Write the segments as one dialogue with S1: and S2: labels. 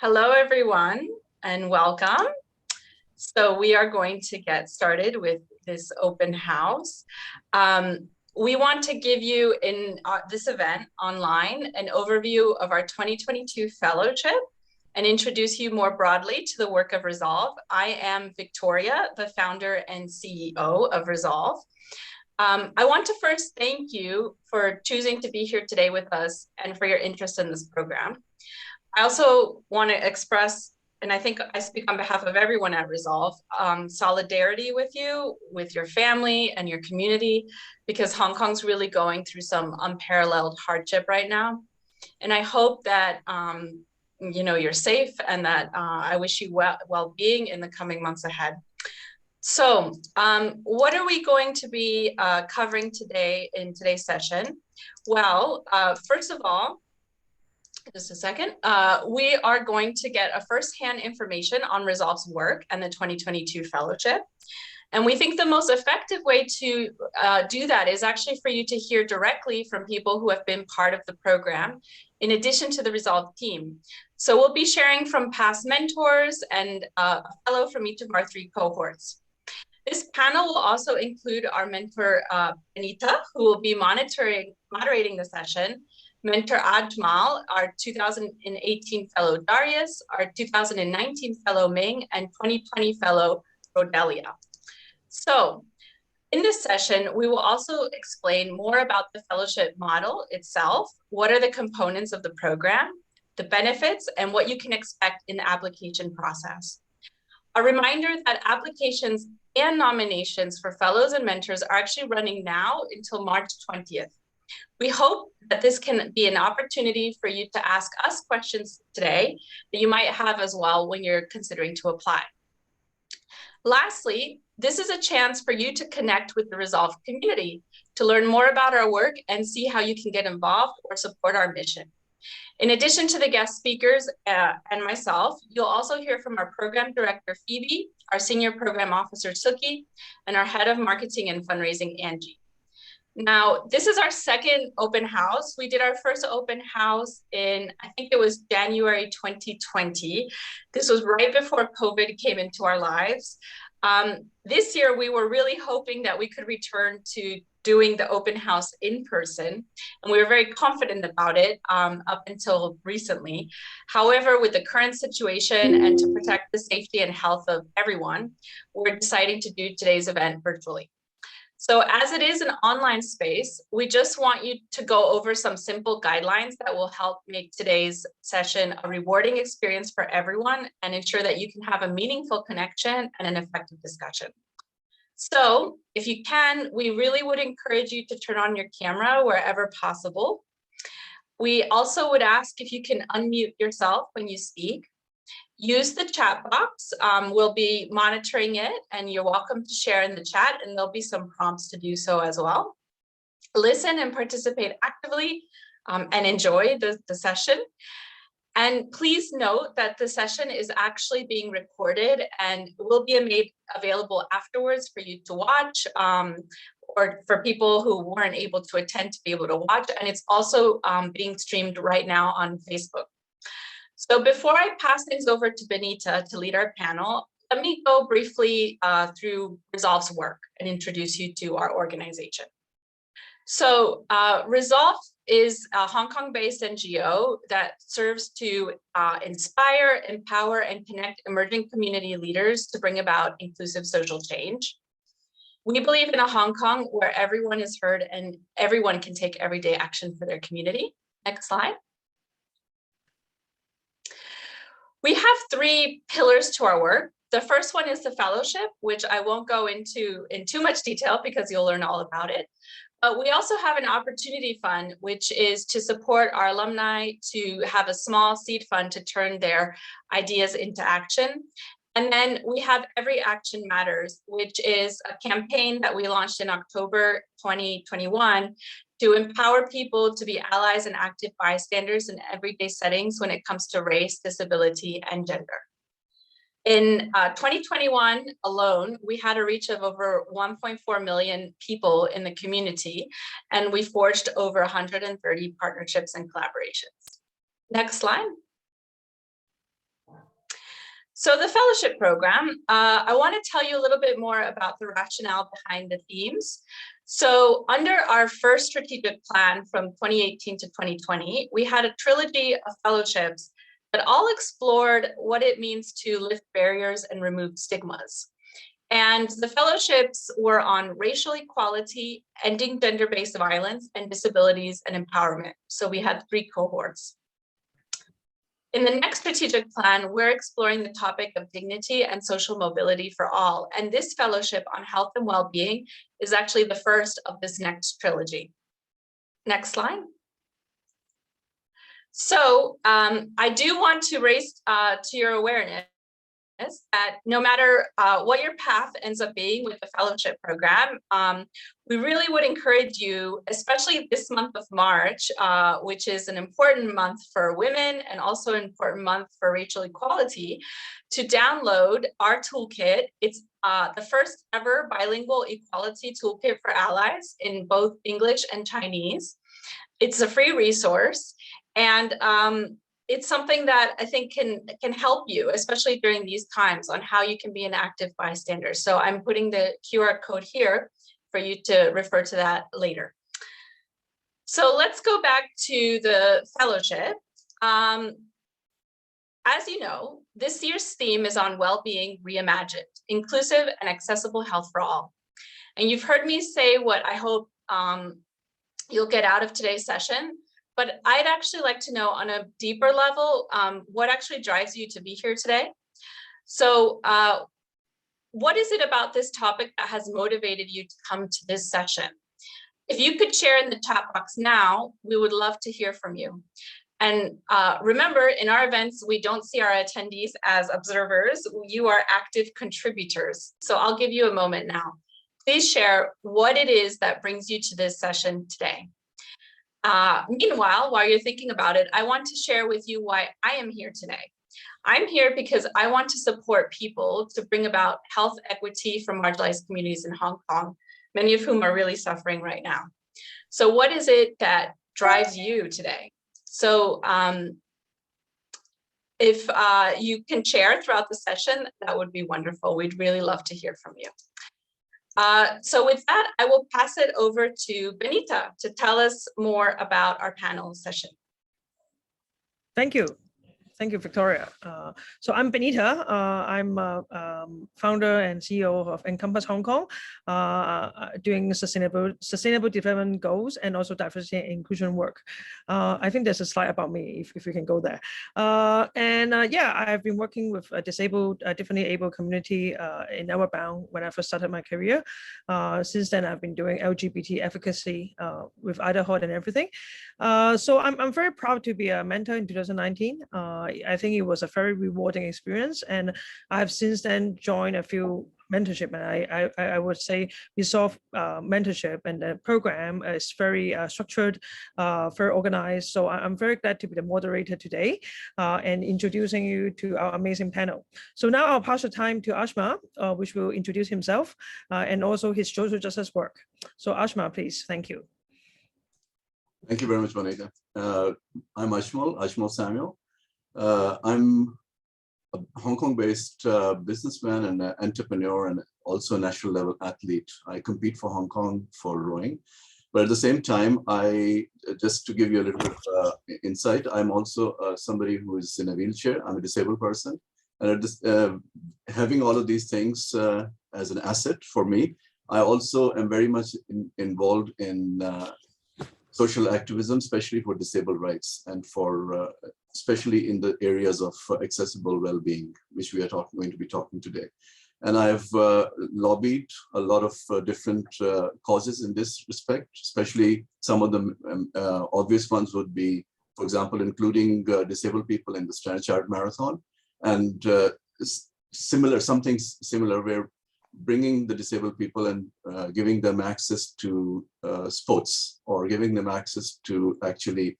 S1: Hello, everyone, and welcome. So we are going to get started with this open house. We want to give you in this event online an overview of our 2022 fellowship and introduce you more broadly to the work of Resolve. I am Victoria, the founder and CEO of Resolve. I want to first thank you for choosing to be here today with us and for your interest in this program. I also want to express, and I think I speak on behalf of everyone at Resolve, solidarity with you, with your family and your community, because Hong Kong's really going through some unparalleled hardship right now. And I hope that you're safe and that I wish you well-being in the coming months ahead. So what are we going to be covering today in today's session? Well, first of all, just a second. We are going to get a firsthand information on Resolve's work and the 2022 fellowship. And we think the most effective way to do that is actually for you to hear directly from people who have been part of the program, in addition to the Resolve team. So we'll be sharing from past mentors and a fellow from each of our 3 cohorts. This panel will also include our mentor, Benita, who will be moderating the session, Mentor Ajmal, our 2018 fellow Darius, our 2019 fellow Ming, and 2020 fellow Rodelia. So in this session, we will also explain more about the fellowship model itself, what are the components of the program, the benefits, and what you can expect in the application process. A reminder that applications and nominations for fellows and mentors are actually running now until March 20th. We hope that this can be an opportunity for you to ask us questions today that you might have as well when you're considering to apply. Lastly, this is a chance for you to connect with the Resolve community, to learn more about our work and see how you can get involved or support our mission. In addition to the guest speakers and myself, you'll also hear from our program director, Phoebe, our senior program officer, Suki, and our head of marketing and fundraising, Angie. Now, this is our second open house. We did our first open house in, I think it was January 2020. This was right before COVID came into our lives. This year, we were really hoping that we could return to doing the open house in person, and we were very confident about it up until recently. However, with the current situation and to protect the safety and health of everyone, we're deciding to do today's event virtually. So as it is an online space, we just want you to go over some simple guidelines that will help make today's session a rewarding experience for everyone and ensure that you can have a meaningful connection and an effective discussion. So if you can, we really would encourage you to turn on your camera wherever possible. We also would ask if you can unmute yourself when you speak. Use the chat box. We'll be monitoring it and you're welcome to share in the chat, and there'll be some prompts to do so as well. Listen and participate actively and enjoy the session. And please note that the session is actually being recorded and will be made available afterwards for you to watch or for people who weren't able to attend to be able to watch. And it's also being streamed right now on Facebook. So before I pass things over to Benita to lead our panel, let me go briefly through Resolve's work and introduce you to our organization. So Resolve is a Hong Kong-based NGO that serves to inspire, empower, and connect emerging community leaders to bring about inclusive social change. We believe in a Hong Kong where everyone is heard and everyone can take everyday action for their community. Next slide. We have 3 pillars to our work. The first one is the fellowship, which I won't go into in too much detail because you'll learn all about it. But we also have an opportunity fund, which is to support our alumni to have a small seed fund to turn their ideas into action. And then we have Every Action Matters, which is a campaign that we launched in October 2021 to empower people to be allies and active bystanders in everyday settings when it comes to race, disability, and gender. In 2021 alone, we had a reach of over 1.4 million people in the community, and we forged over 130 partnerships and collaborations. Next slide. So the fellowship program, I want to tell you a little bit more about the rationale behind the themes. So under our first strategic plan from 2018 to 2020, we had a trilogy of fellowships that all explored what it means to lift barriers and remove stigmas. And the fellowships were on racial equality, ending gender-based violence, and disabilities and empowerment. So we had 3 cohorts. In the next strategic plan, we're exploring the topic of dignity and social mobility for all. And this fellowship on health and well-being is actually the first of this next trilogy. Next slide. So I do want to raise to your awareness that no matter what your path ends up being with the fellowship program, we really would encourage you, especially this month of March, which is an important month for women and also an important month for racial equality, to download our toolkit. It's the first ever bilingual equality toolkit for allies in both English and Chinese. It's a free resource, and it's something that I think can help you, especially during these times, on how you can be an active bystander. So I'm putting the QR code here for you to refer to that later. So let's go back to the fellowship. As you know, this year's theme is on well-being reimagined, inclusive and accessible health for all. And you've heard me say what I hope you'll get out of today's session. But I'd actually like to know on a deeper level, what actually drives you to be here today? So what is it about this topic that has motivated you to come to this session? If you could share in the chat box now, we would love to hear from you. And remember, in our events, we don't see our attendees as observers. You are active contributors. So I'll give you a moment now. Please share what it is that brings you to this session today. Meanwhile, while you're thinking about it, I want to share with you why I am here today. I'm here because I want to support people to bring about health equity for marginalized communities in Hong Kong, many of whom are really suffering right now. So what is it that drives you today? So if you can share throughout the session, that would be wonderful. We'd really love to hear from you. So with that, I will pass it over to Benita to tell us more about our panel session.
S2: Thank you. Thank you, Victoria. So I'm Benita. I'm founder and CEO of Encompass Hong Kong, doing sustainable development goals and also diversity and inclusion work. I think there's a slide about me if you can go there. Yeah, I've been working with a disabled, differently able community in Outbound when I first started my career. Since then, I've been doing LGBT advocacy with Idaho and everything. So I'm very proud to be a mentor in 2019. I think it was a very rewarding experience, and I've since then joined a few mentorship, and I would say Resolve mentorship and the program is very structured, very organized. So I'm very glad to be the moderator today and introducing you to our amazing panel. So now I'll pass the time to Ashma, which will introduce himself and also his social justice work. So Ashma, please. Thank you.
S3: Thank you very much, Bonita. I'm Ashmal Samuel. I'm a Hong Kong-based businessman and entrepreneur, and also a national level athlete. I compete for Hong Kong for rowing, but at the same time, just to give you a little bit of insight, I'm also somebody who is in a wheelchair. I'm a disabled person, and having all of these things as an asset for me, I also am very much involved in social activism, especially for disabled rights and for especially in the areas of accessible well-being, which we are going to be talking today. And I've lobbied a lot of different causes in this respect, especially some of the obvious ones would be, for example, including disabled people in the Standard Chartered Marathon, and something similar where bringing the disabled people and giving them access to sports, or giving them access to actually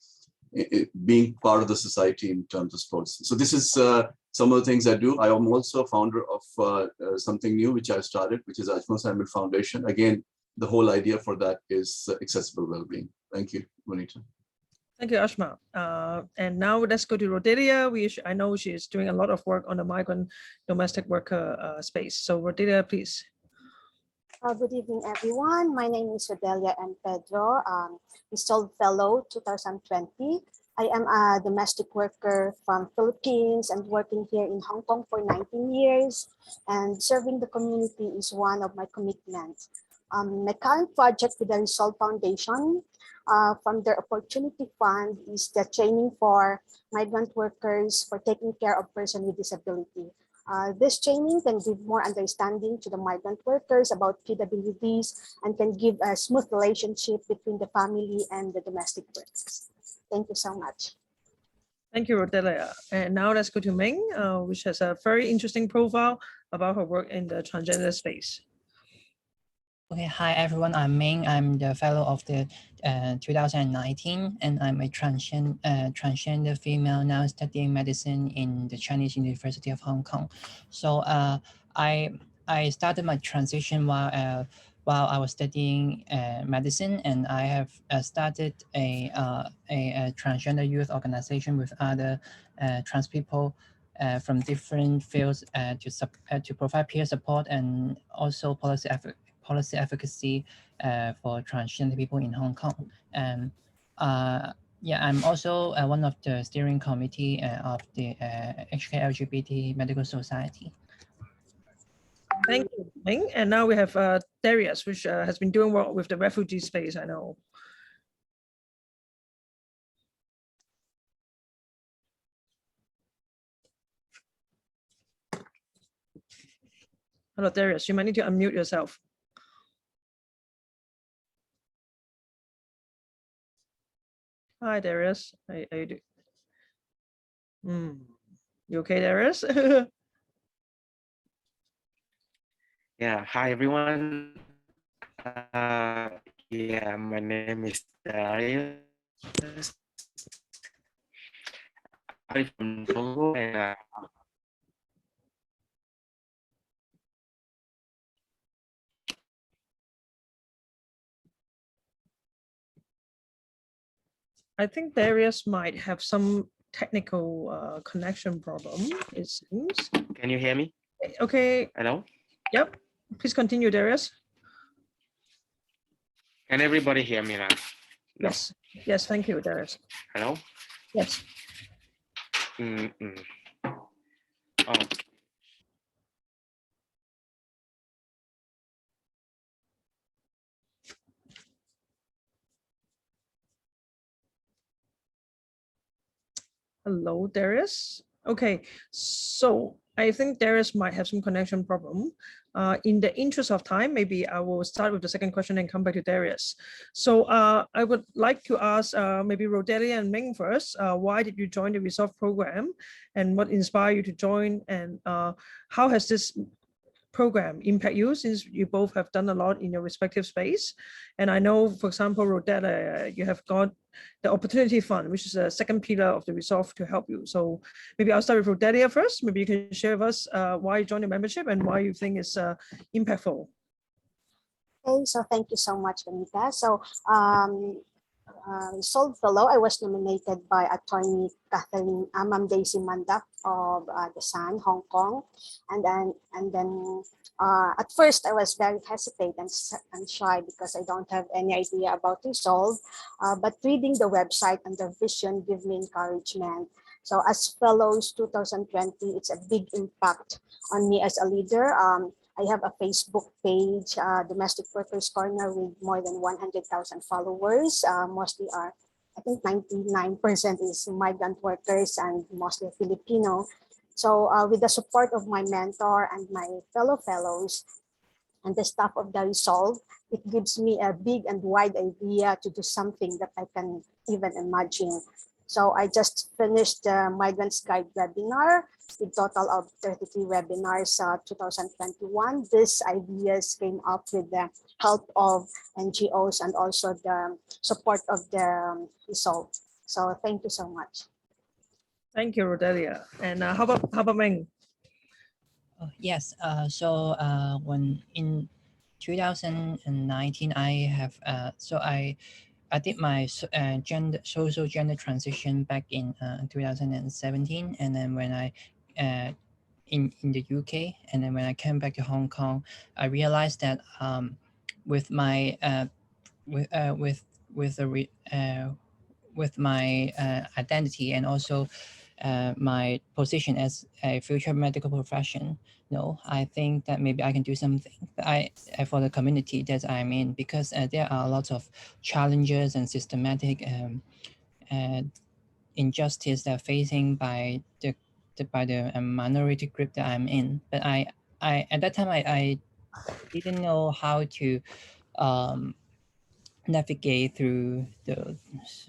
S3: being part of the society in terms of sports. So this is some of the things I do. I am also a founder of something new which I've started, which is Ashmal Samuel Foundation. Again, the whole idea for that is accessible well-being. Thank you, Bonita.
S2: Thank you, Ashma. And now let's go to Rodelia. I know she is doing a lot of work on the migrant domestic worker space. So Rodelia, please.
S4: Good evening, everyone. My name is Rodelia M. Pedro, Resolve Fellow 2020. I am a domestic worker from Philippines and working here in Hong Kong for 19 years. And serving the community is one of my commitments. My current project with the Resolve Foundation from their Opportunity Fund is the training for migrant workers for taking care of persons with disability. This training can give more understanding to the migrant workers about PWDs and can give a smooth relationship between the family and the domestic workers. Thank you so much.
S2: Thank you, Rodelia. And now let's go to Ming, which has a very interesting profile about her work in the transgender space.
S5: Okay, hi everyone, I'm Ming. I'm the fellow of the 2019, and I'm a transgender female now studying medicine in the Chinese University of Hong Kong. So I started my transition while I was studying medicine, and I have started a transgender youth organization with other trans people from different fields to provide peer support and also policy advocacy for transgender people in Hong Kong. And yeah, I'm also one of the steering committee of the HK LGBT Medical Society.
S2: Thank you, Ming. And now we have Darius, which has been doing work with the refugee space, I know. Hello, Darius, you might need to unmute yourself. Hi, Darius. How you doing? You okay, Darius?
S6: Yeah, hi everyone. Yeah, my name is Darius. I'm from Togo, and
S2: I think Darius might have some technical connection problem, it seems.
S6: can you hear me?
S2: Okay.
S6: Hello?
S2: Yep. Please continue, Darius.
S6: Can everybody hear me now? No.
S2: Yes. Yes, thank you, Darius.
S6: Hello?
S2: Yes.
S6: Oh.
S2: Hello, Darius. Okay, so I think Darius might have some connection problem. In the interest of time, maybe I will start with the second question and come back to Darius. So I would like to ask maybe Rodelia and Ming first. Why did you join the Resolve program, and what inspired you to join, and how has this program impact you, since you both have done a lot in your respective space? And I know, for example, Rodelia, you have got the Opportunity Fund, which is a second pillar of the Resolve to help you. So maybe I'll start with Rodelia first. Maybe you can share with us why you joined the membership and why you think it's impactful.
S4: Okay, so thank you so much, Benita. So Resolve Fellow, I was nominated by attorney Catherine Ma'am Daisy Manda of the Sun, Hong Kong. And then at first I was very hesitant and shy because I don't have any idea about Resolve. But reading the website and the vision gave me encouragement. So as Fellows 2020, it's a big impact on me as a leader. I have a Facebook page, Domestic Workers Corner, with more than 100,000 followers. Mostly are, I think 99% is migrant workers and mostly Filipino. So with the support of my mentor and my fellow fellows and the staff of the Resolve, it gives me a big and wide idea to do something that I can even imagine. So I just finished the Migrants Guide webinar, with total of 33 webinars 2021. These ideas came up with the help of NGOs and also the support of the Resolve. So thank you so much.
S2: Thank you, Rodelia. And how about Meng?
S5: Yes, so when in 2019, I have I did my social gender transition back in 2017, and then when I in the UK, and then when I came back to Hong Kong, I realized that with my with my identity and also my position as a future medical profession, I think that maybe I can do something for the community that I'm in, because there are lots of challenges and systematic injustice that are facing by the minority group that I'm in. But I at that time I didn't know how to navigate through the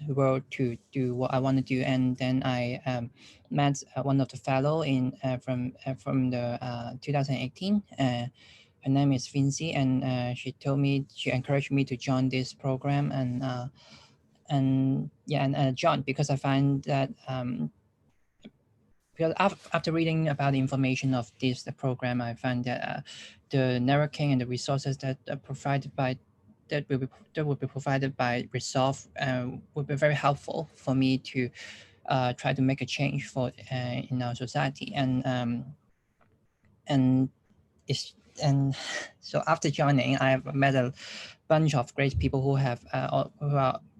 S5: world to do what I want to do, and then I met one of the fellow in from the 2018. Her name is Vinci, and she encouraged me to join this program, and join, because I find that because after reading about the information of the program, I find that the networking and the resources that are provided by that will be provided by Resolve would be very helpful for me to try to make a change for in our society. And so after joining, I have met a bunch of great people who are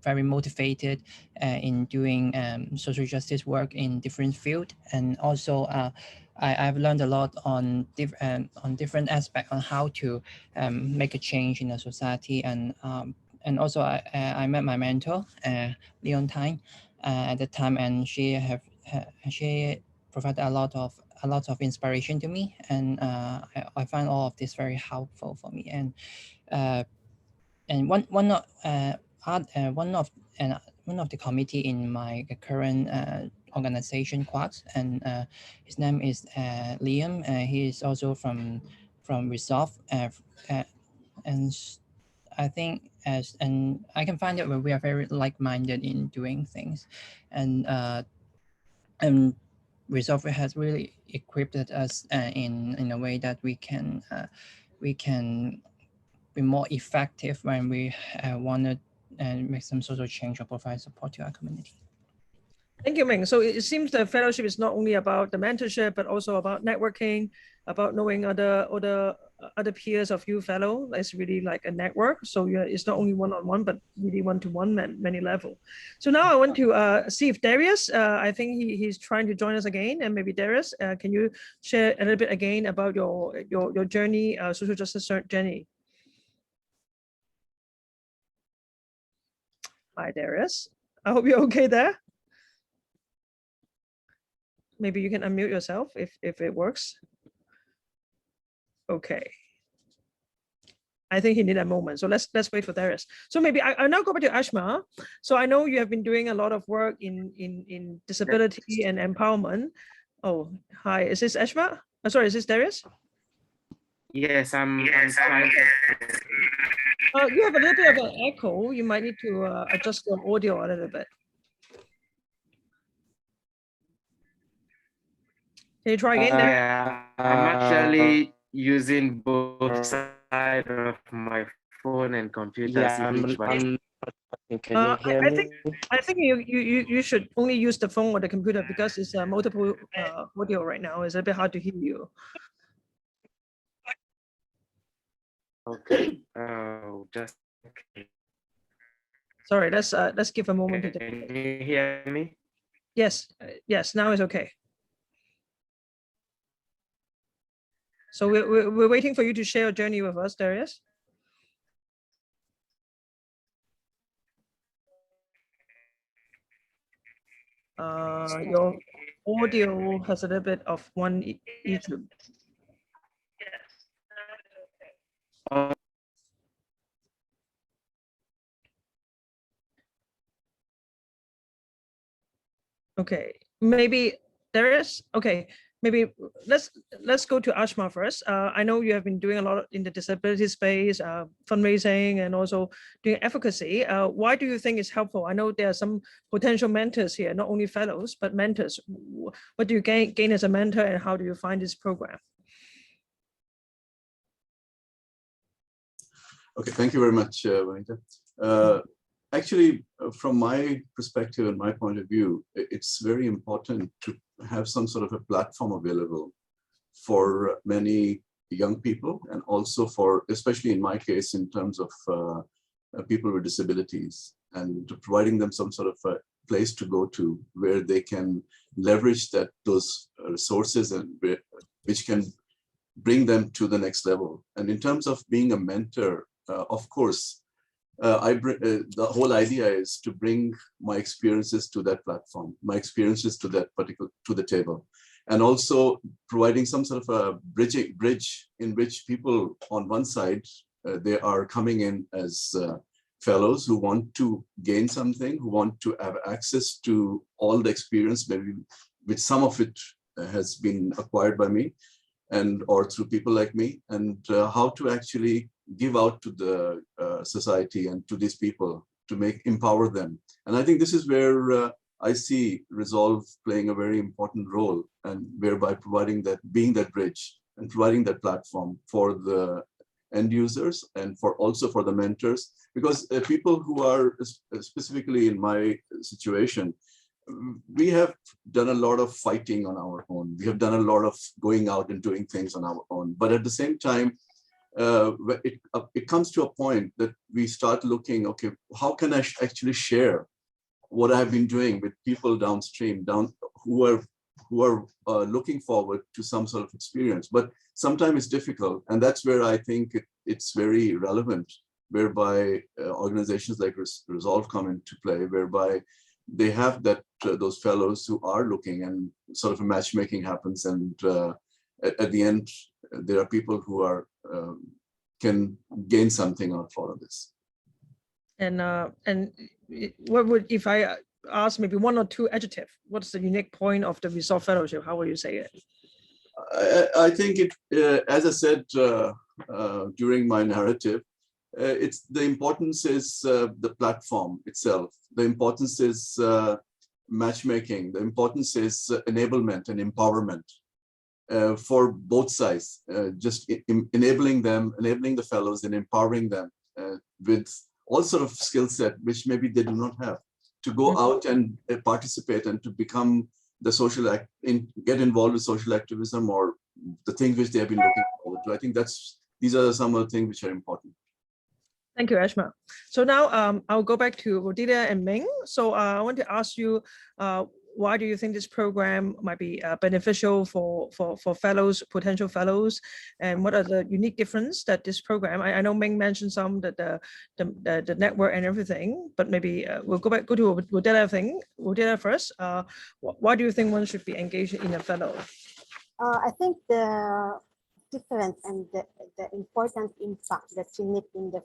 S5: very motivated in doing social justice work in different fields, and also I've learned a lot on different aspects on how to make a change in the society, and also I met my mentor Leon Tyne at the time, and she provided a lot of inspiration to me, and I find all of this very helpful for me. And one of the committee in my current organization, Quarks, and his name is Liam. He is also from Resolve, and I think and I can find that we are very like-minded in doing things, and Resolve has really equipped us in a way that we can be more effective when we want to make some social change or provide support to our community.
S2: Thank you, Ming. So it seems the fellowship is not only about the mentorship, but also about networking, about knowing other peers of you fellow. It's really like a network. So it's not only one-on-one, but really one-to-one, many level. So now I want to see if Darius, I think he's trying to join us again. And maybe Darius, can you share a little bit again about your journey, social justice journey? Hi, Darius. I hope you're okay there. Maybe you can unmute yourself if it works. Okay. I think he needed a moment. So let's wait for Darius. So maybe I'll now go back to Ashma. So I know you have been doing a lot of work in disability and empowerment. Oh, hi. Is this Ashma? Oh, sorry, is this Darius?
S6: Yes, I'm trying.
S2: You have a little bit of an echo. You might need to adjust your audio a little bit. Can you try again?
S6: I'm actually using both sides of my phone and computer.
S7: Can you hear me?
S2: I think you should only use the phone or the computer, because it's multiple audio right now. It's a bit hard to hear you.
S6: Okay. Just okay.
S2: Sorry. Let's give a moment to.
S6: Can you hear me?
S2: Yes. Yes. Now it's okay. So we're waiting for you to share your journey with us, Darius. Your audio has a little bit of one issue. Okay, maybe Darius. Okay, maybe let's go to Ashma first. I know you have been doing a lot in the disability space, fundraising, and also doing advocacy. Why do you think it's helpful? I know there are some potential mentors here, not only fellows, but mentors. What do you gain as a mentor, and how do you find this program?
S3: Okay, thank you very much, Vanita. actually, from my perspective and my point of view, it's very important to have some sort of a platform available for many young people, and also for, especially in my case, in terms of people with disabilities, and providing them some sort of a place to go to where they can leverage those resources, and which can bring them to the next level. And in terms of being a mentor, of course, the whole idea is to bring my experiences to that platform, my experiences to the table, and also providing some sort of a bridge in which people on one side, they are coming in as fellows who want to gain something, who want to have access to all the experience, maybe which some of it has been acquired by me or through people like me, and how to actually give out to the society and to these people to empower them. And I think this is where I see Resolve playing a very important role, and whereby being that bridge and providing that platform for the end users and also for the mentors, because people who are specifically in my situation, we have done a lot of fighting on our own. We have done a lot of going out and doing things on our own. But at the same time, it comes to a point that we start looking, okay, how can I actually share what I've been doing with people downstream, who are looking forward to some sort of experience. But sometimes it's difficult, and that's where I think it's very relevant, whereby organizations like Resolve come into play, whereby they have those fellows who are looking, and sort of a matchmaking happens, and at the end, there are people who can gain something out of all of this.
S2: And what would, if I ask maybe one or two adjective, what's the unique point of the Resolve Fellowship? How will you say it?
S3: I think as I said during my narrative, it's the importance is the platform itself. The importance is matchmaking. The importance is enablement and empowerment for both sides. Just enabling the fellows and empowering them with all sort of skill set which maybe they do not have, to go out and participate and to become the get involved with social activism, or the things which they have been looking forward to. I think these are some of the things which are important.
S2: Thank you, Ashma. So now I'll go back to Rodilia and Ming. So I want to ask you, why do you think this program might be beneficial for fellows, potential fellows, and what are the unique difference that this program? I know Ming mentioned some that the network and everything, but maybe we'll go to Rodilia first. Why do you think one should be engaged in a fellow?
S4: I think the different and the important impact that's unique in the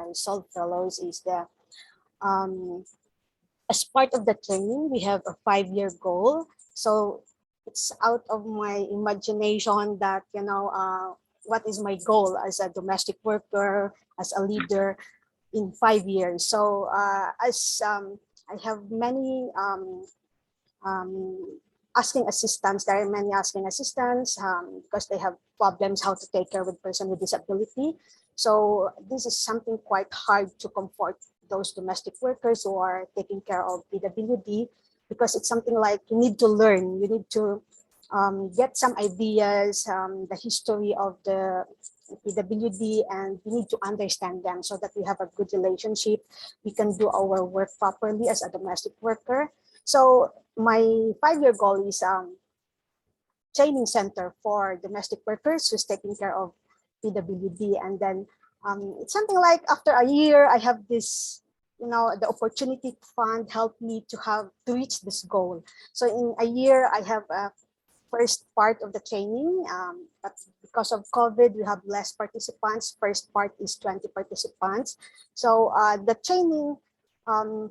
S4: Resolve Fellows is that as part of the training, we have a 5-year goal. So it's out of my imagination that, what is my goal as a domestic worker, as a leader in 5 years. So as I have many asking assistants, there are many asking assistants because they have problems how to take care with person with disability. So this is something quite hard to comfort those domestic workers who are taking care of PWD, because it's something like you need to learn, you need to get some ideas, the history of the PWD, and we need to understand them so that we have a good relationship. We can do our work properly as a domestic worker. So my 5-year goal is training center for domestic workers who's taking care of PWD. And then it's something like after a year, I have this, the opportunity fund helped me to reach this goal. So in a year, I have a first part of the training, but because of COVID, we have less participants. First part is 20 participants. So the training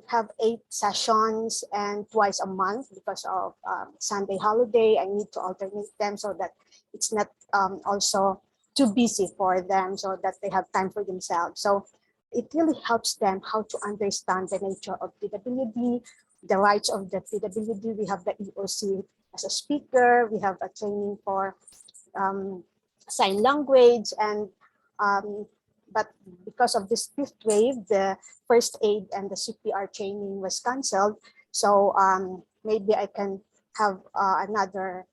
S4: have 8 sessions and twice a month because of Sunday holiday. I need to alternate them so that it's not also too busy for them, so that they have time for themselves. So it really helps them how to understand the nature of PWD, the rights of the PWD. We have the EOC as a speaker. We have a training for sign language, and but because of this fifth wave, the first aid and the CPR training was canceled. So maybe I can have another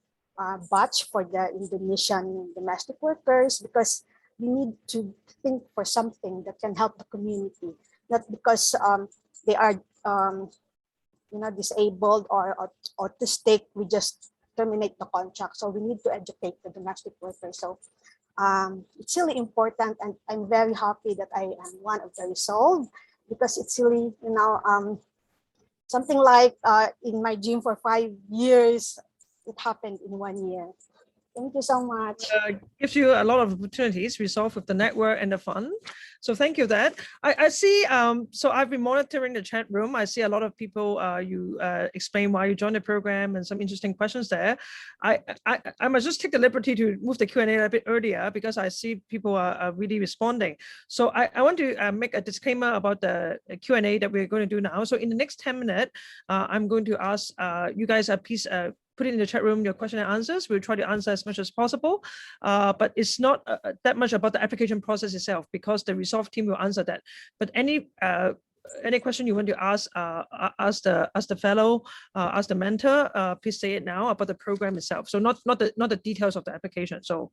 S4: batch for the Indonesian domestic workers, because we need to think for something that can help the community, not because they are disabled or autistic, we just terminate the contract. So we need to educate the domestic workers. So it's really important, and I'm very happy that I am one of the resolved, because it's really, something like in my dream for 5 years, it happened in 1 year. Thank you so much.
S2: Gives you a lot of opportunities, resolve with the network and the fund. So thank you that. I see, so I've been monitoring the chat room. I see a lot of people, you explain why you joined the program and some interesting questions there. I must just take the liberty to move the Q&A a bit earlier, because I see people are really responding. So I want to make a disclaimer about the Q&A that we're going to do now. So in the next 10 minutes, I'm going to ask you guys, please put it in the chat room, your question and answers. We'll try to answer as much as possible, but it's not that much about the application process itself, because the Resolve team will answer that. But any question you want to ask the fellow, ask the mentor, please say it now about the program itself. So not the details of the application. So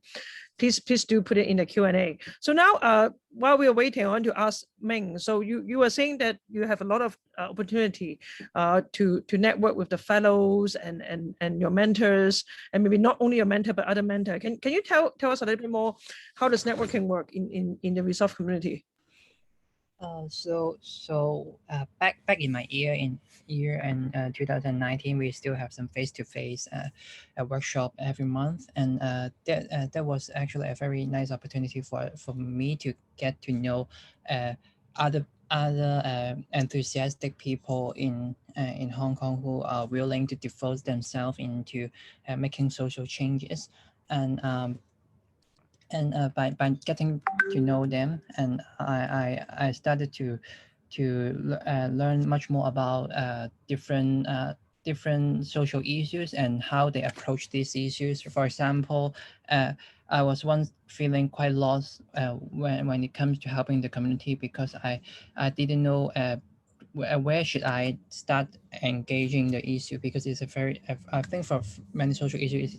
S2: please do put it in the Q&A. So now while we are waiting, I want to ask Ming. So you were saying that you have a lot of opportunity to network with the fellows and your mentors, and maybe not only your mentor but other mentor. Can you tell us a little bit more, how does networking work in the Resolve community?
S5: Back in my year in 2019, we still have some face-to-face workshop every month, and that was actually a very nice opportunity for me to get to know other enthusiastic people in Hong Kong who are willing to devote themselves into making social changes. And by getting to know them, and I started to learn much more about different social issues and how they approach these issues. For example, I was once feeling quite lost when it comes to helping the community, because I didn't know where should I start engaging the issue, because it's a very, I think for many social issues,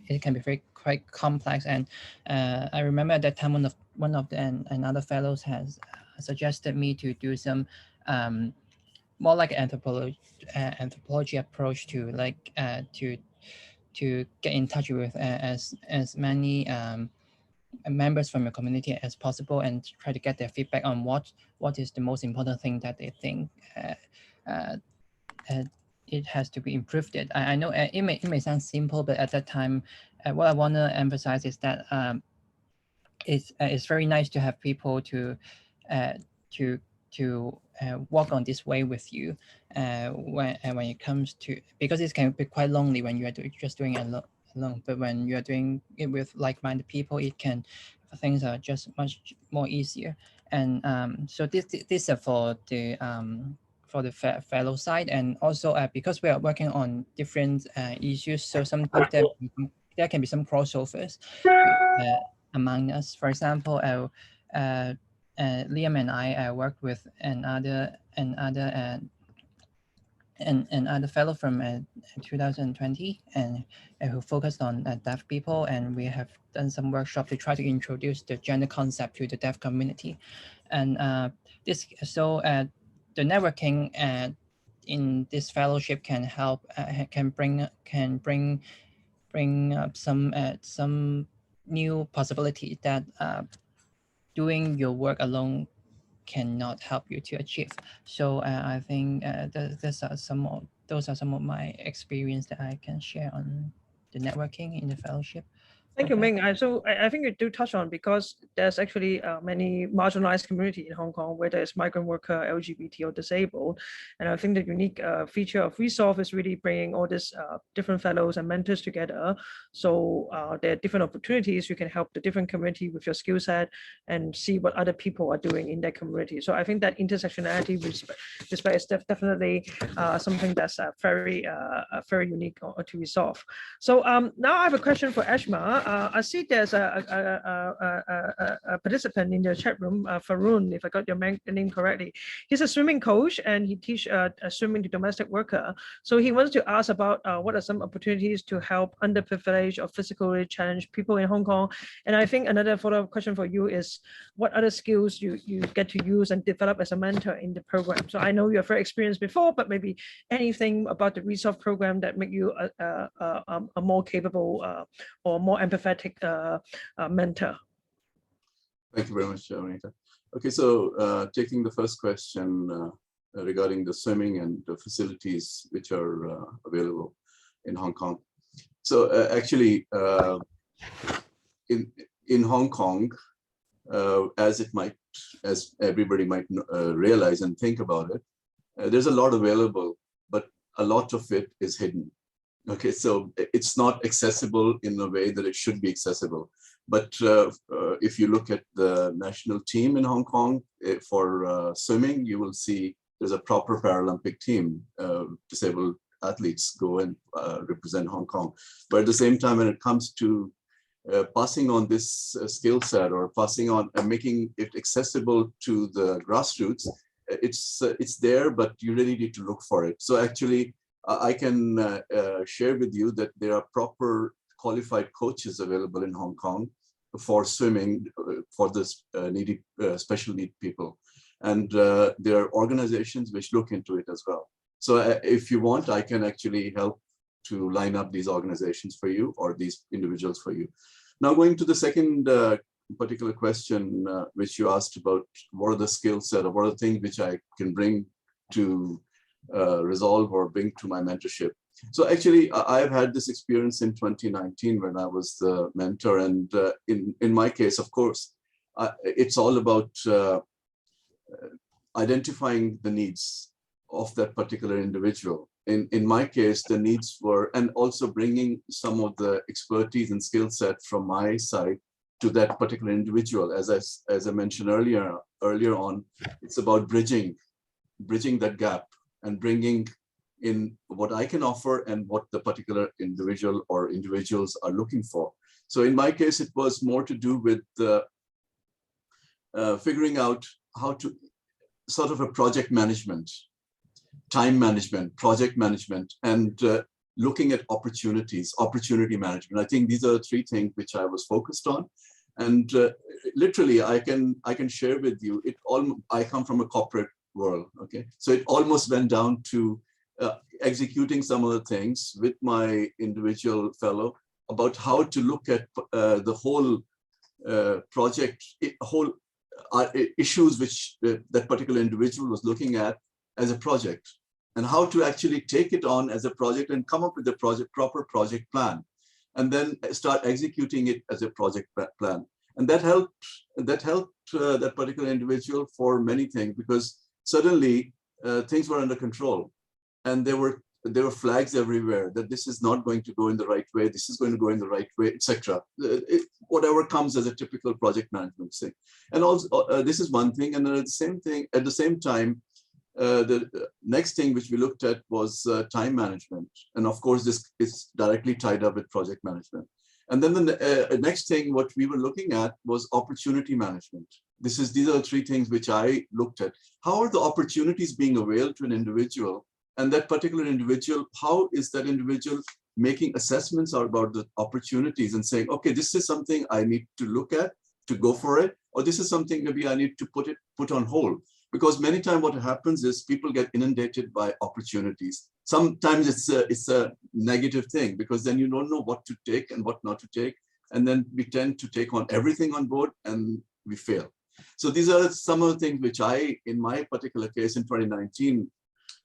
S5: it can be quite complex. And I remember at that time one of another fellows has suggested me to do some more like anthropology approach to to get in touch with as many members from your community as possible, and try to get their feedback on what is the most important thing that they think it has to be improved. I know it may sound simple, but at that time, what I want to emphasize is that it's very nice to have people to walk on this way with you when it comes to, because it can be quite lonely when you are just doing it alone. But when you are doing it with like-minded people, things are just much more easier. And so this is for the fellow side, and also because we are working on different issues, so sometimes there can be some crossovers among us. For example, Liam and I worked with another fellow from 2020, and who focused on deaf people, and we have done some workshop to try to introduce the gender concept to the deaf community. And the networking in this fellowship can help, can bring up some new possibility that doing your work alone cannot help you to achieve. So I think those are some of my experience that I can share on the networking in the fellowship.
S2: Thank you, Ming. So I think you do touch on, because there's actually many marginalized community in Hong Kong, whether it's migrant worker, LGBT, or disabled. And I think the unique feature of Resolve is really bringing all these different fellows and mentors together. So there are different opportunities. You can help the different community with your skill set and see what other people are doing in their community. So I think that intersectionality respect is definitely something that's very unique to Resolve. So now I have a question for Ashma. I see there's a participant in the chat room, Faroon, if I got your name correctly. He's a swimming coach and he teaches swimming to domestic worker. So he wants to ask about what are some opportunities to help underprivileged or physically challenged people in Hong Kong. And I think another follow-up question for you is what other skills you get to use and develop as a mentor in the program. So I know you're very experienced before, but maybe anything about the resolve program that make you a more capable or more empathetic mentor.
S3: Thank you very much, Anita. Okay, so taking the first question regarding the swimming and the facilities which are available in Hong Kong. So actually, in Hong Kong, as everybody might realize and think about it, there's a lot available, but a lot of it is hidden. Okay, so it's not accessible in a way that it should be accessible. But if you look at the national team in Hong Kong for swimming, you will see there's a proper Paralympic team. Disabled athletes go and represent Hong Kong. But at the same time, when it comes to passing on this skill set or passing on and making it accessible to the grassroots, it's there, but you really need to look for it. So actually, I can share with you that there are proper qualified coaches available in Hong Kong for swimming for this needy, special need people. And there are organizations which look into it as well. So if you want, I can actually help to line up these organizations for you or these individuals for you. Now going to the second particular question which you asked about, what are the skill set or what are the things which I can bring to resolve or bring to my mentorship. So actually, I've had this experience in 2019 when I was the mentor, and in my case, of course, it's all about identifying the needs of that particular individual. In my case, the needs were, and also bringing some of the expertise and skill set from my side to that particular individual. As I mentioned earlier on, it's about bridging that gap and bringing in what I can offer and what the particular individual or individuals are looking for. So in my case, it was more to do with figuring out how to sort of a project management, time management, project management, and looking at opportunities, opportunity management. I think these are the three things which I was focused on. And literally, I can share with you, I come from a corporate world, okay? So it almost went down to executing some of the things with my individual fellow about how to look at the whole project, issues which that particular individual was looking at as a project, and how to actually take it on as a project and come up with a proper project plan, and then start executing it as a project plan. And that helped that particular individual for many things, because suddenly things were under control, and there were flags everywhere that this is not going to go in the right way, this is going to go in the right way, etc. Whatever comes as a typical project management thing. And also this is one thing, and then at the same time, the next thing which we looked at was time management, and of course this is directly tied up with project management. And then the next thing what we were looking at was opportunity management. These are the three things which I looked at. How are the opportunities being availed to an individual, and that particular individual, how is that individual making assessments about the opportunities and saying, okay, this is something I need to look at to go for it, or this is something maybe I need to put on hold. Because many times what happens is people get inundated by opportunities. Sometimes it's a negative thing, because then you don't know what to take and what not to take. And then we tend to take on everything on board and we fail. So these are some of the things which in my particular case in 2019,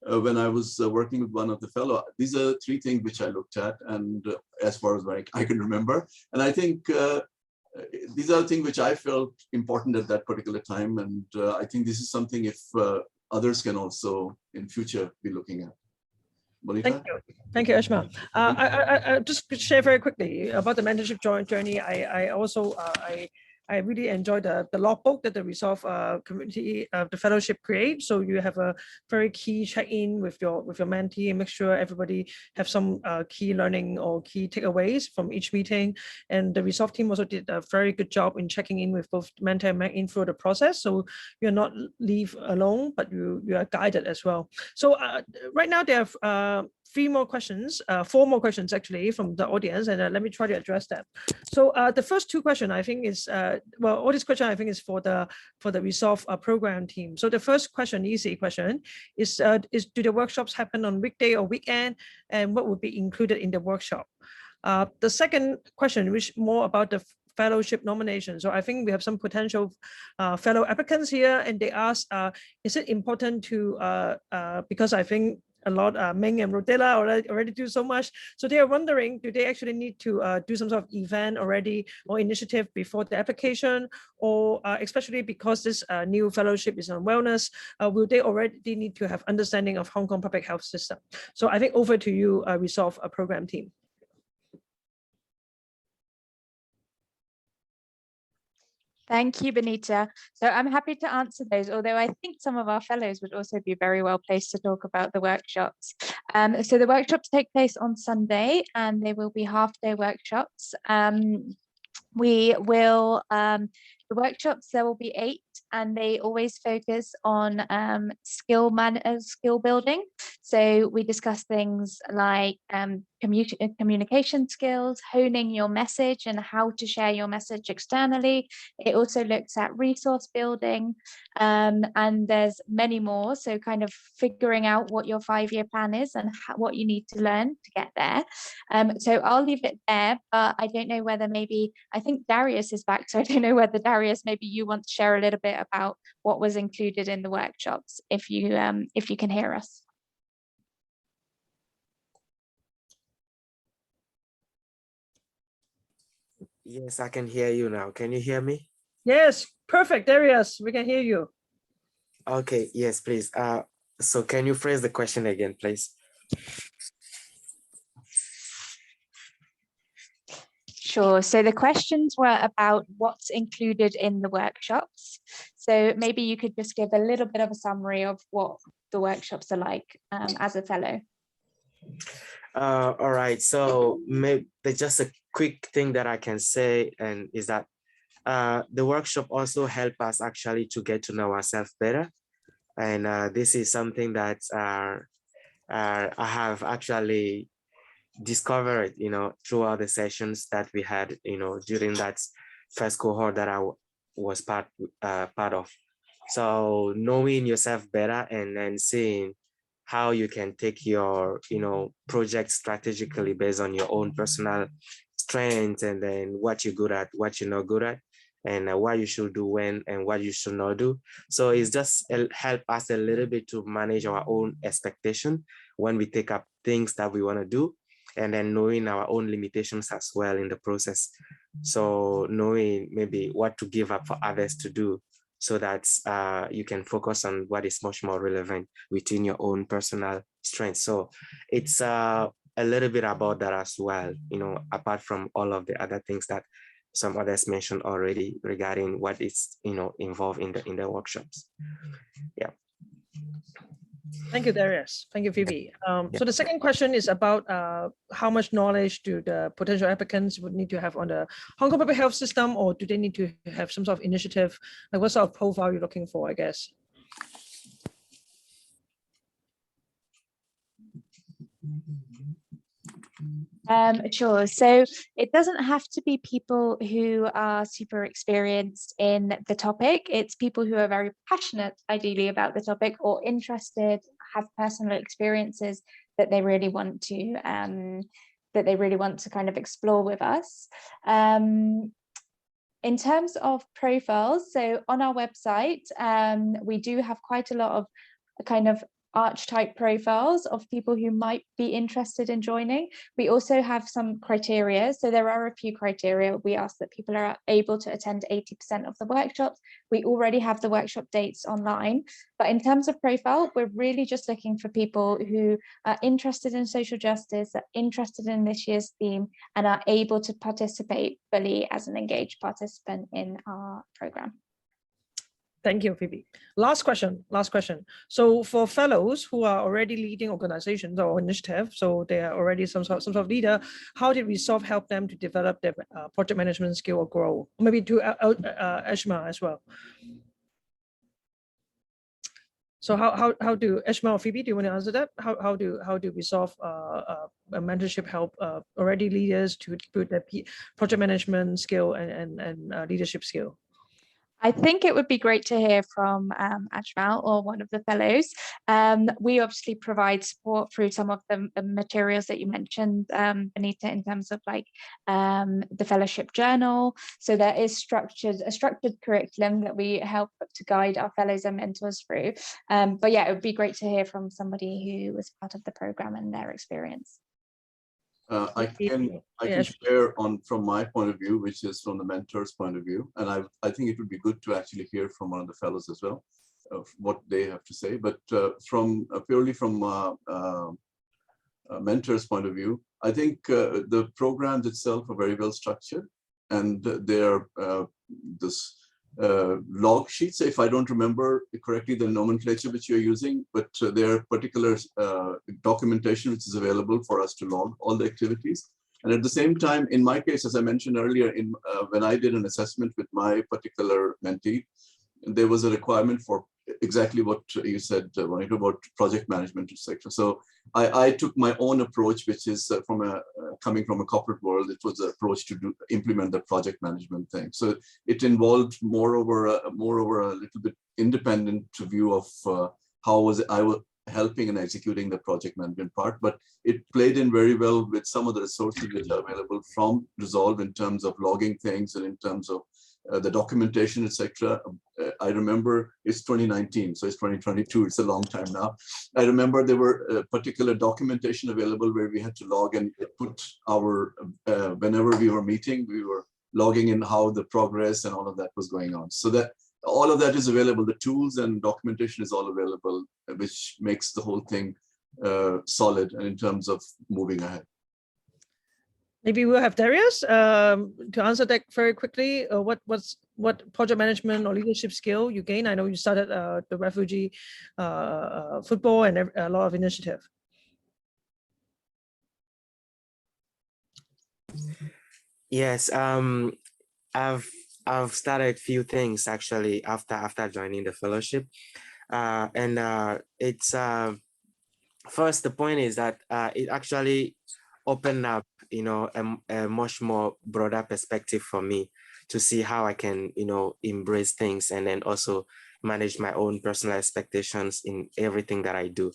S3: when I was working with one of the fellow, these are three things which I looked at, and as far as I can remember. And I think these are things which I felt important at that particular time. And I think this is something if others can also in future be looking at. Bonita?
S2: Thank you, Ashma. I just share very quickly about the mentorship journey. I I really enjoyed the logbook that the Resolve community the fellowship create. So you have a very key check-in with your mentee and make sure everybody have some key learning or key takeaways from each meeting. And the Resolve team also did a very good job in checking in with both mentor and mentor through the process. So you're not leave alone, but you are guided as well. So right now there are four more questions actually from the audience, and let me try to address them. So the first two questions I think is all this question I think is for the Resolve program team. So the first question, easy question, is do the workshops happen on weekday or weekend, and what would be included in the workshop? The second question, which more about the fellowship nomination. So I think we have some potential fellow applicants here, and they ask, is it important to, because I think a lot, Ming and Rodella already do so much. So they are wondering, do they actually need to do some sort of event already or initiative before the application, or especially because this new fellowship is on wellness, will they already need to have understanding of Hong Kong public health system? So I think over to you, Resolve program team.
S8: Thank you, Benita. So I'm happy to answer those, although I think some of our fellows would also be very well placed to talk about the workshops. So the workshops take place on Sunday, and they will be half-day workshops. The workshops, there will be 8, and they always focus on skill building. So we discuss things like communication skills, honing your message and how to share your message externally. It also looks at resource building, and there's many more. So kind of figuring out what your 5-year plan is and what you need to learn to get there. So I'll leave it there, but I don't know whether I think Darius is back. So I don't know whether Darius, maybe you want to share a little bit about what was included in the workshops, if you can hear us.
S7: Yes, I can hear you now. Can you hear me?
S2: Yes, perfect, Darius, we can hear you.
S7: Okay, yes, please. So can you phrase the question again, please?
S8: Sure. So the questions were about what's included in the workshops. So maybe you could just give a little bit of a summary of what the workshops are like as a fellow.
S7: All right. So maybe just a quick thing that I can say, and is that the workshop also help us actually to get to know ourselves better. And this is something that I have actually discovered, throughout the sessions that we had, during that first cohort that I was part of. So knowing yourself better and then seeing how you can take your, project strategically based on your own personal strengths, and then what you're good at, what you're not good at, and what you should do when and what you should not do. So it's just help us a little bit to manage our own expectation when we take up things that we want to do, and then knowing our own limitations as well in the process. So knowing maybe what to give up for others to do, so that you can focus on what is much more relevant within your own personal strength. So it's a little bit about that as well, apart from all of the other things that some others mentioned already regarding what is, involved in the workshops. Yeah.
S2: Thank you, Darius. Thank you, Phoebe. So the second question is about how much knowledge do the potential applicants would need to have on the Hong Kong public health system, or do they need to have some sort of initiative? Like what sort of profile you're looking for, I guess?
S8: Sure. So it doesn't have to be people who are super experienced in the topic. It's people who are very passionate, ideally, about the topic, or interested, have personal experiences that they really want to kind of explore with us. In terms of profiles, so on our website, we do have quite a lot of kind of archetype profiles of people who might be interested in joining. We also have some criteria. So there are a few criteria. We ask that people are able to attend 80% of the workshops. We already have the workshop dates online, but in terms of profile, we're really just looking for people who are interested in social justice, are interested in this year's theme, and are able to participate fully as an engaged participant in our program.
S2: Thank you, Phoebe. Last question. So for fellows who are already leading organizations or initiatives, so they are already some sort of leader, how did Resolve help them to develop their project management skill or grow? Maybe to Ashma as well. So how do Ashma or Phoebe, do you want to answer that? How do Resolve mentorship help already leaders to build their project management skill and leadership skill?
S8: I think it would be great to hear from Ajmal or one of the fellows. We obviously provide support through some of the materials that you mentioned, Benita, in terms of like the fellowship journal. So there is a structured curriculum that we help to guide our fellows and mentors through. But yeah, it would be great to hear from somebody who was part of the program and their experience.
S3: I can share from my point of view, which is from the mentor's point of view, and I think it would be good to actually hear from one of the fellows as well of what they have to say. But purely from a mentor's point of view, I think the programs itself are very well structured, and they are this log sheets, if I don't remember correctly the nomenclature which you're using, but there are particular documentation which is available for us to log all the activities. And at the same time, in my case, as I mentioned earlier, when I did an assessment with my particular mentee, there was a requirement for exactly what you said, Juanito, about project management, etc. So I took my own approach, which is coming from a corporate world. It was an approach to implement the project management thing. So it involved moreover a little bit independent view of how was I helping and executing the project management part, but it played in very well with some of the resources which are available from Resolve in terms of logging things and in terms of the documentation, etc. I remember it's 2019, so it's 2022. It's a long time now. I remember there were particular documentation available where we had to log and put our, whenever we were meeting, we were logging in how the progress and all of that was going on. So that all of that is available. The tools and documentation is all available, which makes the whole thing solid and in terms of moving ahead.
S2: Maybe we'll have Darius to answer that very quickly. What project management or leadership skill you gain? I know you started the refugee football and a lot of initiative.
S7: Yes, I've started a few things actually after joining the fellowship, it's first, the point is that it actually opened up, a much more broader perspective for me to see how I can, embrace things and then also manage my own personal expectations in everything that I do.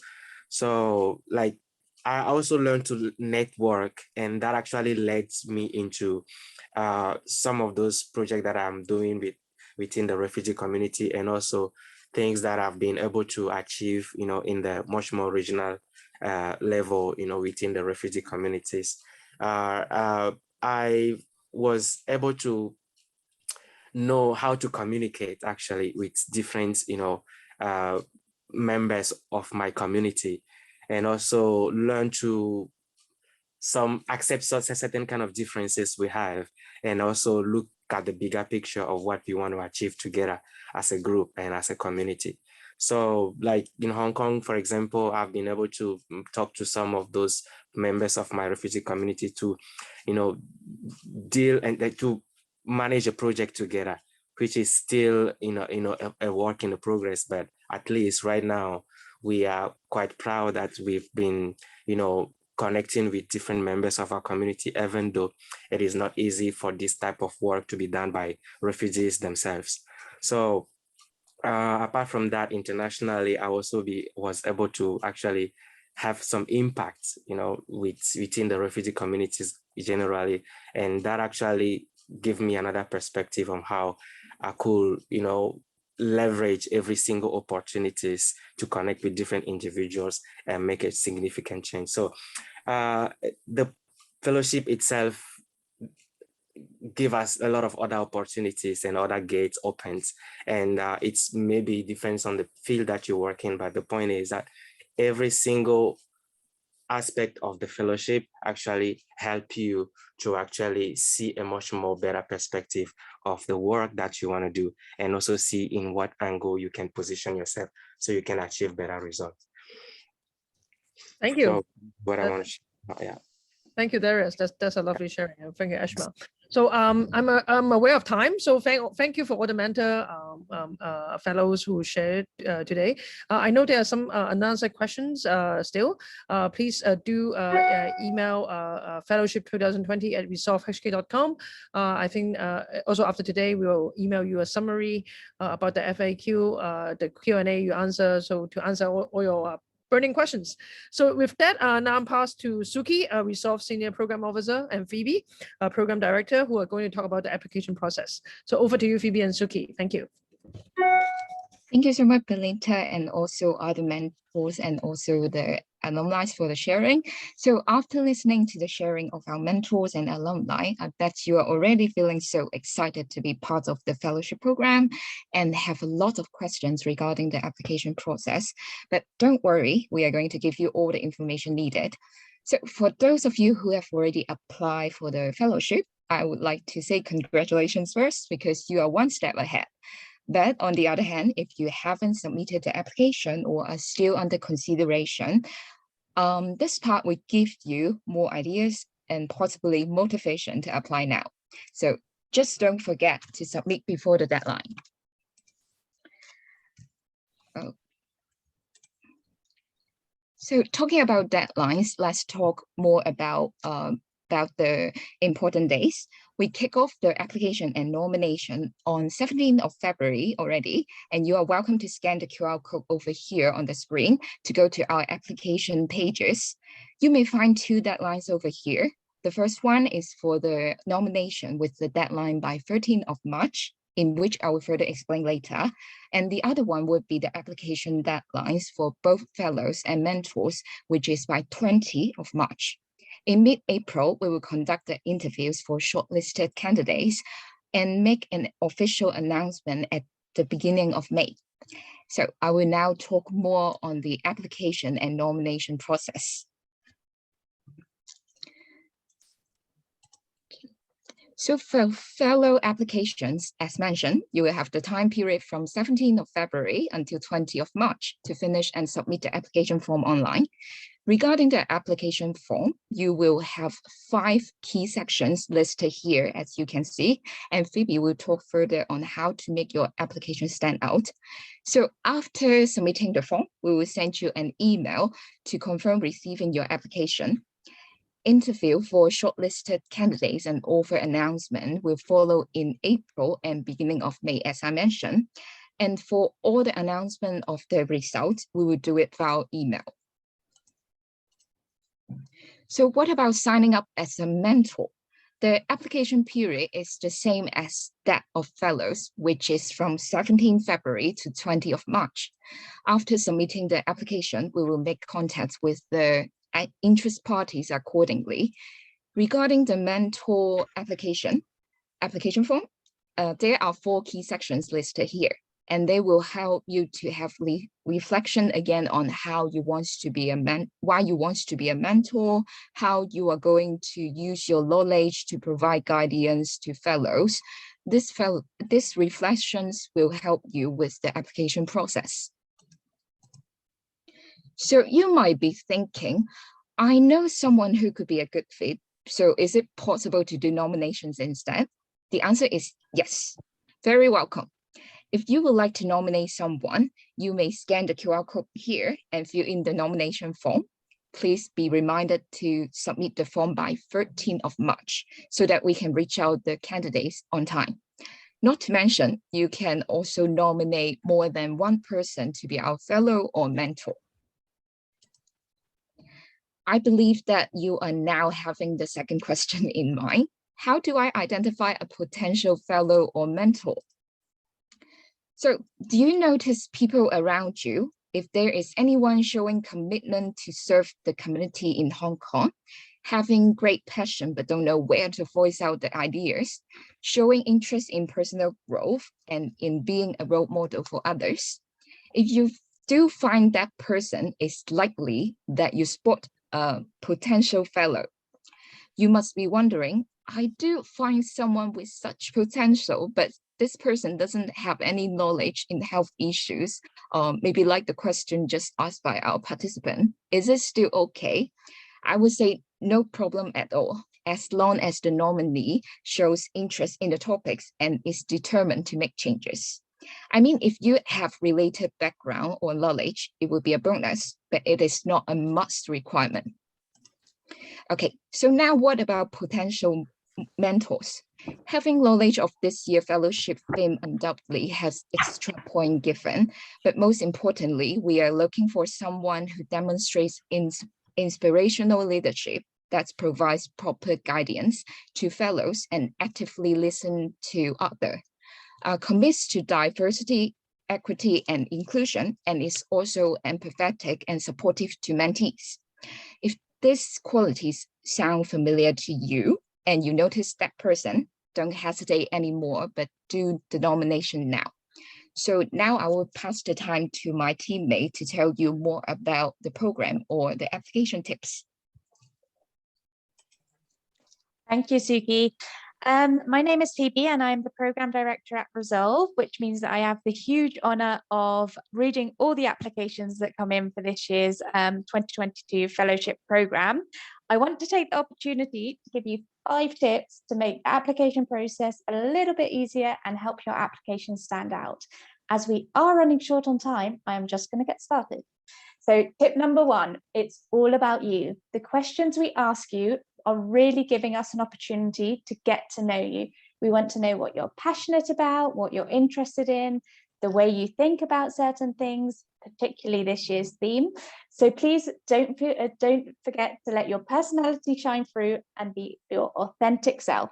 S7: So like, I also learned to network, and that actually led me into some of those projects that I'm doing within the refugee community, and also things that I've been able to achieve, in the much more regional level, within the refugee communities. I was able to know how to communicate actually with different, members of my community, and also learn to accept certain kind of differences we have, and also look at the bigger picture of what we want to achieve together as a group and as a community. So like in Hong Kong, for example, I've been able to talk to some of those members of my refugee community to, deal and to manage a project together, which is still, a work in progress. But at least right now, we are quite proud that we've been, connecting with different members of our community, even though it is not easy for this type of work to be done by refugees themselves. So apart from that, internationally, I also was able to actually have some impact, within the refugee communities generally. And that actually gave me another perspective on how I could, leverage every single opportunities to connect with different individuals and make a significant change. So the fellowship itself give us a lot of other opportunities and other gates opens, and it's maybe depends on the field that you work in, but the point is that every single aspect of the fellowship actually help you to actually see a much more better perspective of the work that you want to do, and also see in what angle you can position yourself so you can achieve better results.
S2: Thank you.
S7: So what I want to share, yeah.
S2: Thank you, Darius. That's a lovely sharing. Thank you, Ashma. So I'm aware of time. So thank you for all the mentor fellows who shared today. I know there are some unanswered questions still. Please do email fellowship2020@resolvehk.com. I think also after today we will email you a summary about the FAQ, the Q&A you answer. So to answer all your burning questions. So with that, now I'm passed to Suki, Resolve Senior Program Officer, and Phoebe, Program Director, who are going to talk about the application process. So over to you, Phoebe and Suki. Thank you.
S9: Thank you so much, Belinda, and also other mentors and also the alumni for the sharing. So after listening to the sharing of our mentors and alumni, I bet you are already feeling so excited to be part of the fellowship program and have a lot of questions regarding the application process. But don't worry, we are going to give you all the information needed. So for those of you who have already applied for the fellowship, I would like to say congratulations first, because you are one step ahead. But on the other hand, if you haven't submitted the application or are still under consideration, this part will give you more ideas and possibly motivation to apply now. So just don't forget to submit before the deadline. Oh. So talking about deadlines, let's talk more about the important days. We kick off the application and nomination on 17th of February already, and you are welcome to scan the QR code over here on the screen to go to our application pages. You may find two deadlines over here. The first one is for the nomination with the deadline by 13th of March, in which I will further explain later. And the other one would be the application deadlines for both fellows and mentors, which is by 20th of March. In mid-April, we will conduct the interviews for shortlisted candidates and make an official announcement at the beginning of May. So I will now talk more on the application and nomination process. So for fellow applications, as mentioned, you will have the time period from 17th of February until 20th of March to finish and submit the application form online. Regarding the application form, you will have 5 key sections listed here, as you can see, and Phoebe will talk further on how to make your application stand out. So after submitting the form, we will send you an email to confirm receiving your application. Interview for shortlisted candidates and offer announcement will follow in April and beginning of May, as I mentioned. And for all the announcement of the results, we will do it via email. So what about signing up as a mentor? The application period is the same as that of fellows, which is from 17 February to 20th of March. After submitting the application, we will make contact with the interest parties accordingly. Regarding the mentor application form, there are 4 key sections listed here, and they will help you to have reflection again on how you want to be why you want to be a mentor, how you are going to use your knowledge to provide guidance to fellows. These reflections will help you with the application process. So you might be thinking, I know someone who could be a good fit, so is it possible to do nominations instead? The answer is yes. Very welcome. If you would like to nominate someone, you may scan the QR code here and fill in the nomination form. Please be reminded to submit the form by 13th of March so that we can reach out the candidates on time. Not to mention, you can also nominate more than one person to be our fellow or mentor. I believe that you are now having the second question in mind. How do I identify a potential fellow or mentor? So do you notice people around you? If there is anyone showing commitment to serve the community in Hong Kong, having great passion but don't know where to voice out the ideas, showing interest in personal growth and in being a role model for others, if you do find that person, it's likely that you spot a potential fellow. You must be wondering, I do find someone with such potential, but this person doesn't have any knowledge in health issues, maybe like the question just asked by our participant. Is it still okay? I would say no problem at all, as long as the nominee shows interest in the topics and is determined to make changes. I mean, if you have related background or knowledge, it would be a bonus, but it is not a must requirement. Okay, so now what about potential mentors? Having knowledge of this year's fellowship theme undoubtedly has extra point given, but most importantly, we are looking for someone who demonstrates inspirational leadership that provides proper guidance to fellows and actively listen to others, commits to diversity, equity, and inclusion, and is also empathetic and supportive to mentees. If these qualities sound familiar to you and you notice that person, don't hesitate anymore, but do the nomination now. So now I will pass the time to my teammate to tell you more about the program or the application tips.
S8: Thank you, Suki. My name is Phoebe and I'm the Program Director at Resolve, which means that I have the huge honour of reading all the applications that come in for this year's 2022 Fellowship Programme. I want to take the opportunity to give you 5 tips to make the application process a little bit easier and help your application stand out. As we are running short on time, I am just going to get started. So tip number 1, it's all about you. The questions we ask you are really giving us an opportunity to get to know you. We want to know what you're passionate about, what you're interested in, the way you think about certain things, particularly this year's theme. So please don't forget to let your personality shine through and be your authentic self.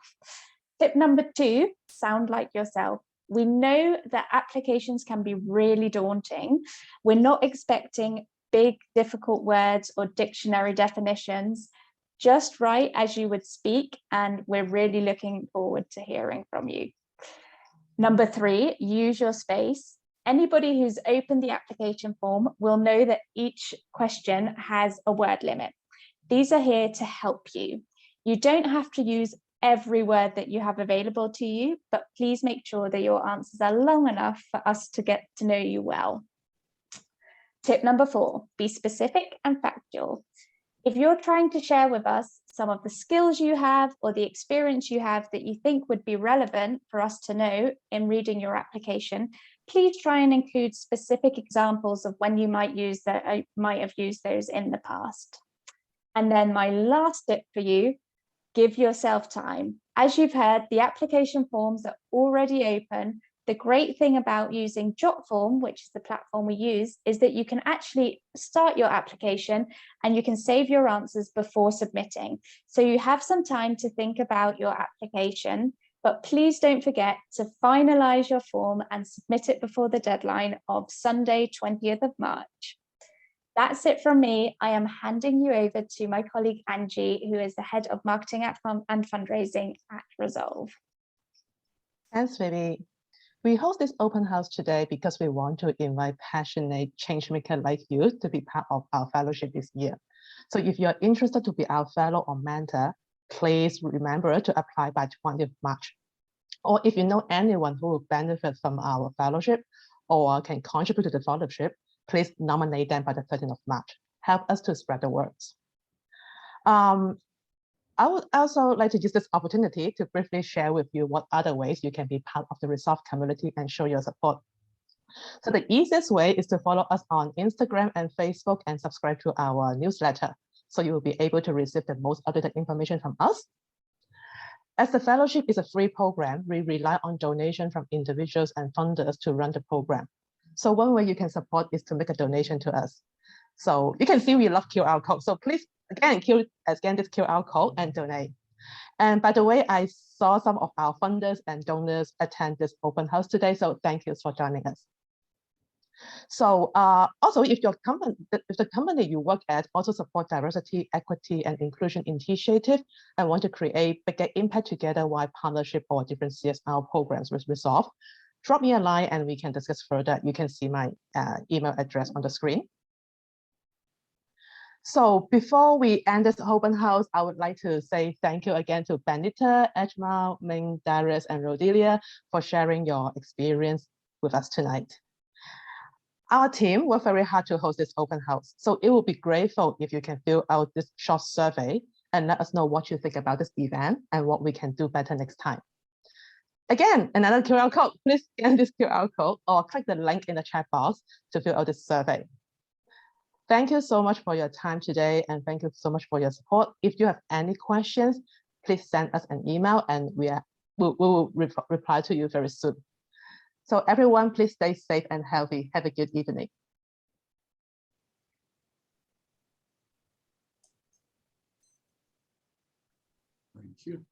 S8: Tip number 2, sound like yourself. We know that applications can be really daunting. We're not expecting big, difficult words or dictionary definitions. Just write as you would speak, and we're really looking forward to hearing from you. Number 3, use your space. Anybody who's opened the application form will know that each question has a word limit. These are here to help you. You don't have to use every word that you have available to you, but please make sure that your answers are long enough for us to get to know you well. Tip number 4, be specific and factual. If you're trying to share with us some of the skills you have or the experience you have that you think would be relevant for us to know in reading your application, please try and include specific examples of when you might have used those in the past. And then my last tip for you, give yourself time. As you've heard, the application forms are already open. The great thing about using Jotform, which is the platform we use, is that you can actually start your application and you can save your answers before submitting. So you have some time to think about your application, but please don't forget to finalize your form and submit it before the deadline of Sunday, 20th of March. That's it from me. I am handing you over to my colleague Angie, who is the Head of Marketing and Fundraising at Resolve.
S10: Thanks, Phoebe. We host this open house today because we want to invite passionate change makers like you to be part of our fellowship this year. So if you're interested to be our fellow or mentor, please remember to apply by 20th March. Or if you know anyone who will benefit from our fellowship or can contribute to the fellowship, please nominate them by the 13th of March. Help us to spread the words. I would also like to use this opportunity to briefly share with you what other ways you can be part of the Resolve community and show your support. So the easiest way is to follow us on Instagram and Facebook and subscribe to our newsletter, so you will be able to receive the most updated information from us. As the fellowship is a free program, we rely on donation from individuals and funders to run the program. So one way you can support is to make a donation to us. So you can see we love QR code. So please, again, scan this QR code and donate. And by the way, I saw some of our funders and donors attend this open house today, so thank you for joining us. So also, if the company you work at also support diversity, equity, and inclusion initiative and want to create bigger impact together while partnership or different CSR programs with Resolve, drop me a line and we can discuss further. You can see my email address on the screen. So before we end this open house, I would like to say thank you again to Benita, Ajmal, Ming, Darius, and Rodelia for sharing your experience with us tonight. Our team worked very hard to host this open house, so it would be grateful if you can fill out this short survey and let us know what you think about this event and what we can do better next time. Again, another QR code, please scan this QR code or click the link in the chat box to fill out this survey. Thank you so much for your time today, and thank you so much for your support. If you have any questions, please send us an email and we will reply to you very soon. So everyone, please stay safe and healthy. Have a good evening.
S3: Thank you.